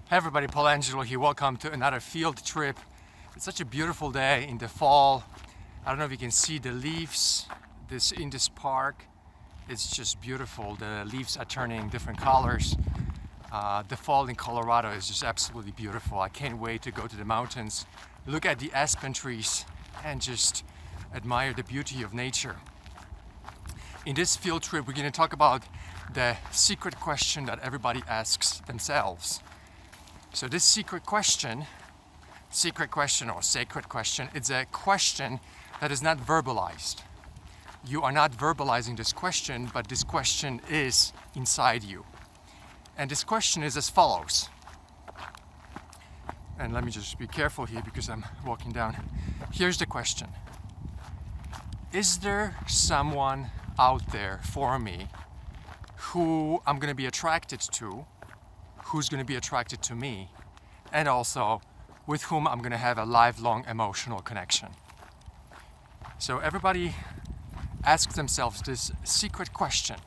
Hey everybody, Paul Angelo here. Welcome to another field trip. It's such a beautiful day in the fall. I don't know if you can see the leaves in this park. It's just beautiful. The leaves are turning different colors. The fall in Colorado is just absolutely beautiful. I can't wait to go to the mountains, look at the aspen trees, and just admire the beauty of nature. In this field trip, we're going to talk about the secret question that everybody asks themselves. So this secret question or sacred question, it's a question that is not verbalized. You are not verbalizing this question, but this question is inside you. And this question is as follows. And let me just be careful here because I'm walking down. Here's the question. Is there someone out there for me who I'm going to be attracted to, who's going to be attracted to me, and also with whom I'm going to have a lifelong emotional connection? So everybody asks themselves this secret question.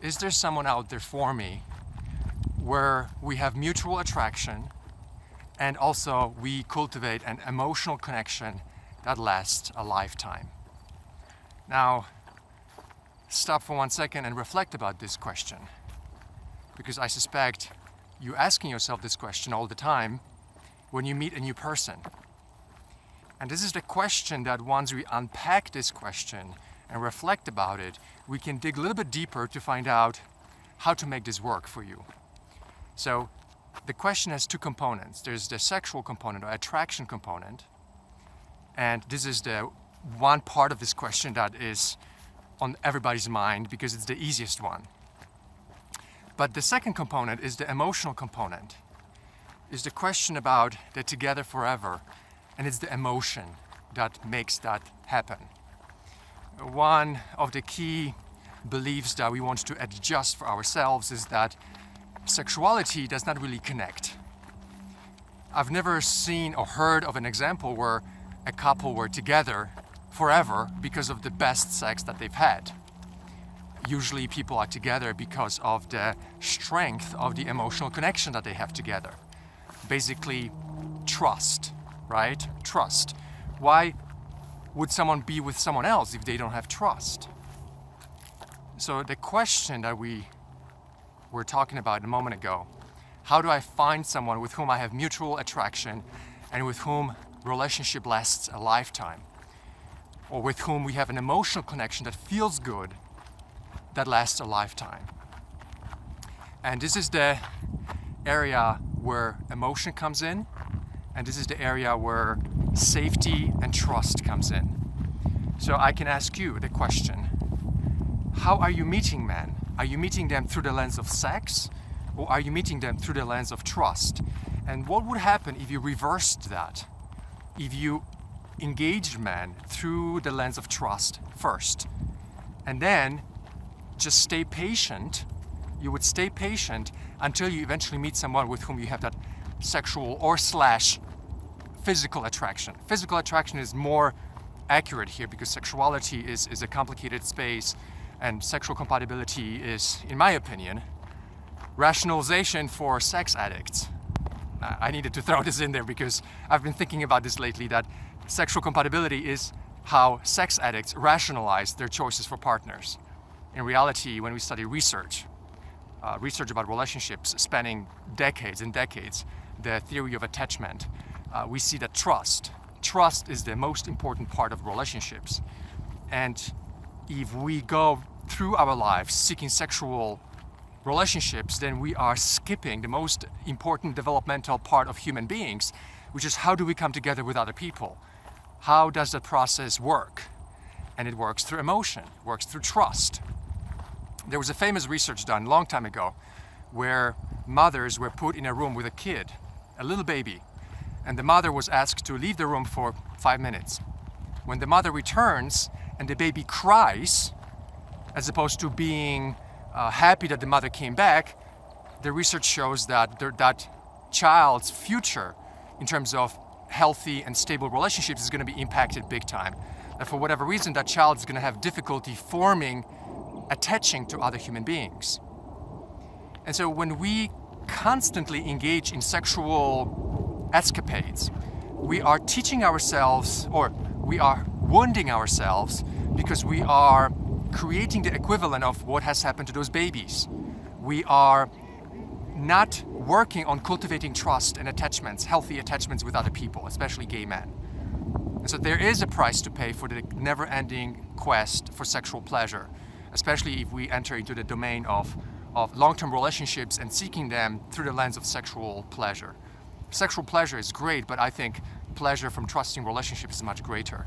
Is there someone out there for me where we have mutual attraction and also we cultivate an emotional connection that lasts a lifetime? Now, stop for 1 second and reflect about this question, because I suspect you asking yourself this question all the time when you meet a new person. And this is the question that once we unpack this question and reflect about it, we can dig a little bit deeper to find out how to make this work for you. So the question has two components. There's the sexual component or attraction component, and this is the one part of this question that is on everybody's mind because it's the easiest one. But the second component is the emotional component, is the question about the together forever, and it's the emotion that makes that happen. One of the key beliefs that we want to adjust for ourselves is that sexuality does not really connect. I've never seen or heard of an example where a couple were together forever because of the best sex that they've had. Usually people are together because of the strength of the emotional connection that they have together. Basically, trust, right? Trust. Why would someone be with someone else if they don't have trust? So the question that we were talking about a moment ago, how do I find someone with whom I have mutual attraction and with whom relationship lasts a lifetime? Or with whom we have an emotional connection that feels good, that lasts a lifetime. And this is the area where emotion comes in, and this is the area where safety and trust comes in. So I can ask you the question, how are you meeting men? Are you meeting them through the lens of sex, or are you meeting them through the lens of trust? And what would happen if you reversed that? If you engaged men through the lens of trust first, and then just stay patient. You would stay patient until you eventually meet someone with whom you have that sexual or / physical attraction. Physical attraction is more accurate here because sexuality is a complicated space, and sexual compatibility is, in my opinion, rationalization for sex addicts. I needed to throw this in there because I've been thinking about this lately, that sexual compatibility is how sex addicts rationalize their choices for partners. In reality, when we study research about relationships spanning decades and decades, the theory of attachment, we see that trust is the most important part of relationships. And if we go through our lives seeking sexual relationships, then we are skipping the most important developmental part of human beings, which is how do we come together with other people? How does that process work? And it works through emotion, works through trust. There was a famous research done a long time ago where mothers were put in a room with a kid, a little baby, and the mother was asked to leave the room for 5 minutes. When the mother returns and the baby cries, as opposed to being happy that the mother came back, the research shows that that child's future in terms of healthy and stable relationships is going to be impacted big time. That for whatever reason, that child is going to have difficulty attaching to other human beings. And so when we constantly engage in sexual escapades, we are teaching ourselves, or we are wounding ourselves, because we are creating the equivalent of what has happened to those babies. We are not working on cultivating trust and attachments, healthy attachments with other people, especially gay men. And so there is a price to pay for the never-ending quest for sexual pleasure, especially if we enter into the domain of long-term relationships and seeking them through the lens of sexual pleasure. Sexual pleasure is great, but I think pleasure from trusting relationships is much greater.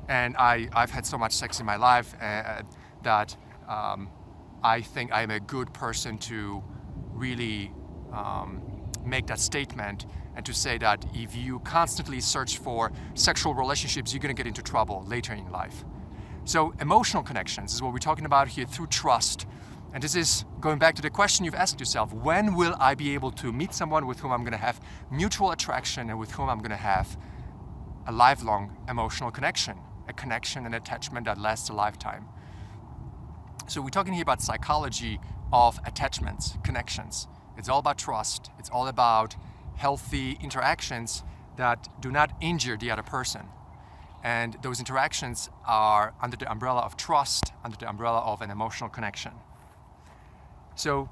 And I've had so much sex in my life that I think I'm a good person to really make that statement and to say that if you constantly search for sexual relationships, you're going to get into trouble later in life. So emotional connections is what we're talking about here through trust. And this is going back to the question you've asked yourself: when will I be able to meet someone with whom I'm going to have mutual attraction and with whom I'm going to have a lifelong emotional connection, a connection and attachment that lasts a lifetime? So we're talking here about psychology of attachments, connections. It's all about trust. It's all about healthy interactions that do not injure the other person. And those interactions are under the umbrella of trust, under the umbrella of an emotional connection. So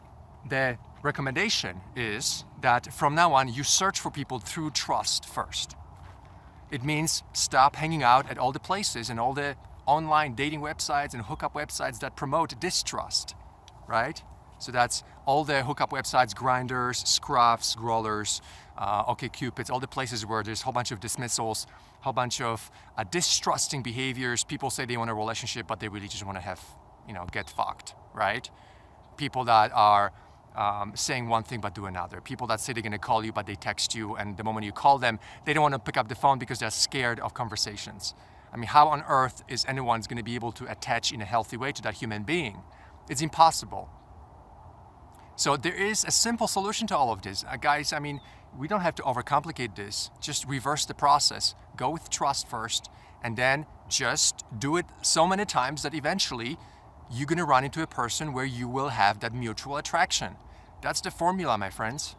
the recommendation is that from now on, you search for people through trust first. It means stop hanging out at all the places and all the online dating websites and hookup websites that promote distrust, right? So that's all the hookup websites, Grinders, Scruffs, Growlers, OkCupids, all the places where there's a whole bunch of dismissals, a whole bunch of distrusting behaviors. People say they want a relationship, but they really just want to have, get fucked, right? People that are saying one thing but do another. People that say they're going to call you but they text you, and the moment you call them, they don't want to pick up the phone because they're scared of conversations. I mean, how on earth is anyone going to be able to attach in a healthy way to that human being? It's impossible. So there is a simple solution to all of this. Guys, I mean, we don't have to overcomplicate this. Just reverse the process. Go with trust first, and then just do it so many times that eventually you're going to run into a person where you will have that mutual attraction. That's the formula, my friends.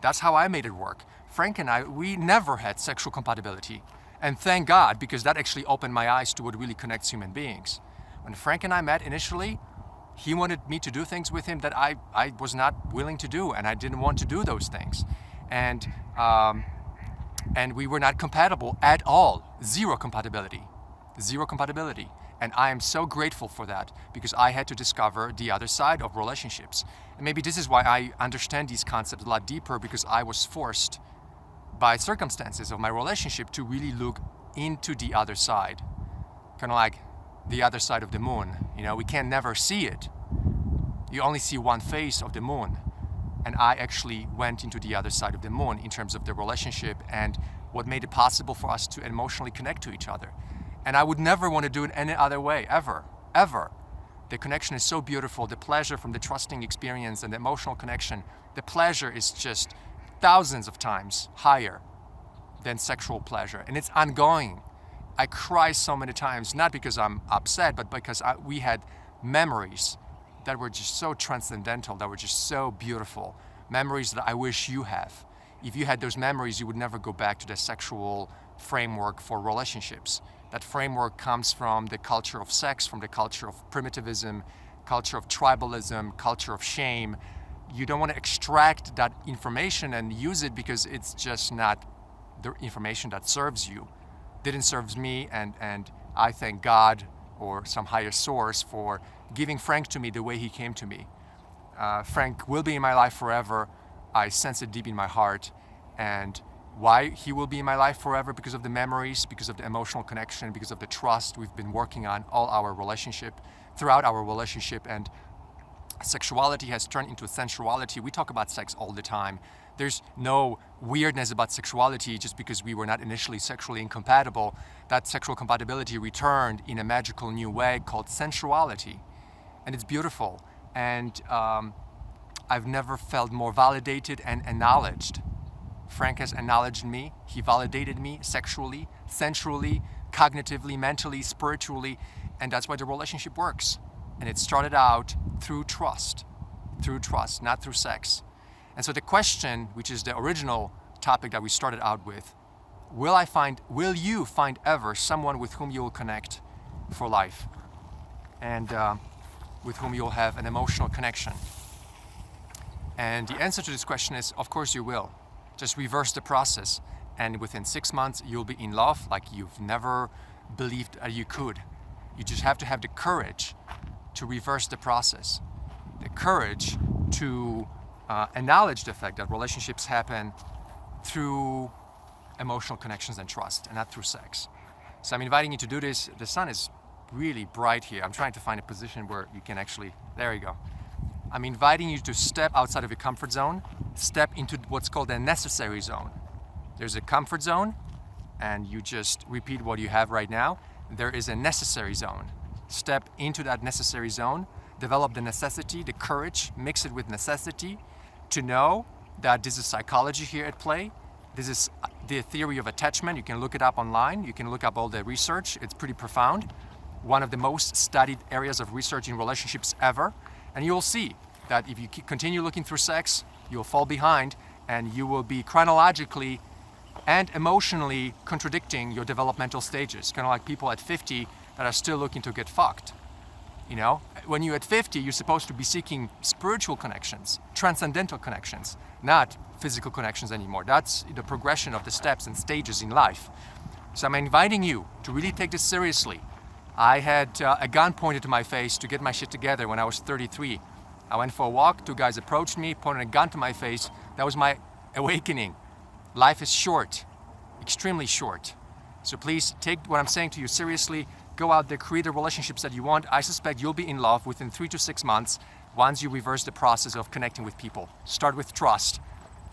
That's how I made it work. Frank and I, we never had sexual compatibility. And thank God, because that actually opened my eyes to what really connects human beings. When Frank and I met initially, he wanted me to do things with him that I was not willing to do, and I didn't want to do those things. And we were not compatible at all. Zero compatibility. And I am so grateful for that, because I had to discover the other side of relationships. And maybe this is why I understand these concepts a lot deeper, because I was forced by circumstances of my relationship to really look into the other side. Kind of like the other side of the moon. We can never see it. You only see one face of the moon. And I actually went into the other side of the moon in terms of the relationship and what made it possible for us to emotionally connect to each other. And I would never want to do it any other way, ever. The connection is so beautiful. The pleasure from the trusting experience and the emotional connection, the pleasure is just thousands of times higher than sexual pleasure. And it's ongoing. I cry so many times, not because I'm upset, but because we had memories that were just so transcendental, that were just so beautiful. Memories that I wish you have. If you had those memories, you would never go back to the sexual framework for relationships. That framework comes from the culture of sex, from the culture of primitivism, culture of tribalism, culture of shame. You don't want to extract that information and use it because it's just not the information that serves you. Didn't serve me, and I thank God or some higher source for giving Frank to me the way he came to me. Frank will be in my life forever. I sense it deep in my heart. And why he will be in my life forever? Because of the memories, because of the emotional connection, because of the trust we've been working on throughout our relationship. And sexuality has turned into sensuality. We talk about sex all the time. There's no weirdness about sexuality just because we were not initially sexually incompatible. That sexual compatibility returned in a magical new way called sensuality. And it's beautiful. And I've never felt more validated and acknowledged. Frank has acknowledged me. He validated me sexually, sensually, cognitively, mentally, spiritually. And that's why the relationship works. And it started out through trust, not through sex. And so the question, which is the original topic that we started out with, will you find ever someone with whom you will connect for life, and with whom you'll have an emotional connection? And the answer to this question is, of course you will. Just reverse the process, and within 6 months you'll be in love like you've never believed you could. You just have to have the courage to reverse the process, the courage to acknowledge the fact that relationships happen through emotional connections and trust, and not through sex. So I'm inviting you to do this. The sun is really bright here. I'm trying to find a position where you can actually, there you go. I'm inviting you to step outside of your comfort zone, step into what's called a necessary zone. There's a comfort zone, and you just repeat what you have right now. There is a necessary zone. Step into that necessary zone, develop the necessity, the courage, mix it with necessity to know that this is psychology here at play. This is the theory of attachment. You can look it up online. You can look up all the research. It's pretty profound. One of the most studied areas of research in relationships ever. And you'll see that if you continue looking through sex, you'll fall behind, and you will be chronologically and emotionally contradicting your developmental stages. Kind of like people at 50 that are still looking to get fucked. You know, when you're at 50, you're supposed to be seeking spiritual connections, transcendental connections, not physical connections anymore. That's the progression of the steps and stages in life. So I'm inviting you to really take this seriously. I had a gun pointed to my face to get my shit together when I was 33. I went for a walk, 2 guys approached me, pointed a gun to my face. That was my awakening. Life is short, extremely short. So please take what I'm saying to you seriously. Go out there, create the relationships that you want. I suspect you'll be in love within 3 to 6 months once you reverse the process of connecting with people. Start with trust,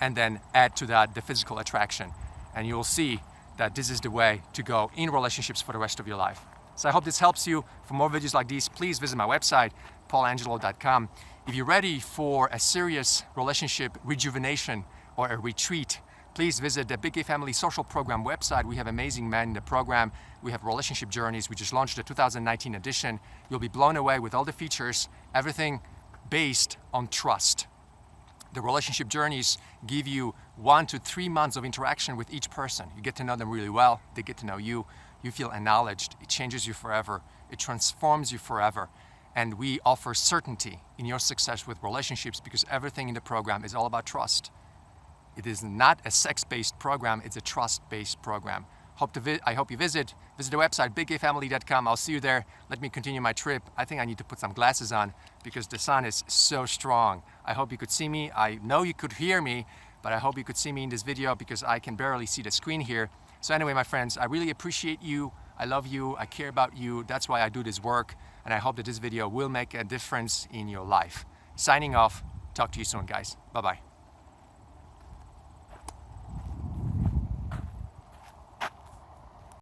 and then add to that the physical attraction. And you'll see that this is the way to go in relationships for the rest of your life. So I hope this helps you. For more videos like these, please visit my website, paulangelo.com. If you're ready for a serious relationship rejuvenation or a retreat, please visit the Big Gay Family Social Program website. We have amazing men in the program. We have relationship journeys. We just launched the 2019 edition. You'll be blown away with all the features, everything based on trust. The relationship journeys give you 1 to 3 months of interaction with each person. You get to know them really well. They get to know you. You feel acknowledged. It changes you forever. It transforms you forever. And we offer certainty in your success with relationships because everything in the program is all about trust. It is not a sex-based program. It's a trust-based program. I hope you visit the website, biggayfamily.com. I'll see you there. Let me continue my trip. I think I need to put some glasses on because the sun is so strong. I hope you could see me. I know you could hear me, but I hope you could see me in this video because I can barely see the screen here. So anyway, my friends, I really appreciate you. I love you. I care about you. That's why I do this work. And I hope that this video will make a difference in your life. Signing off. Talk to you soon, guys. Bye-bye.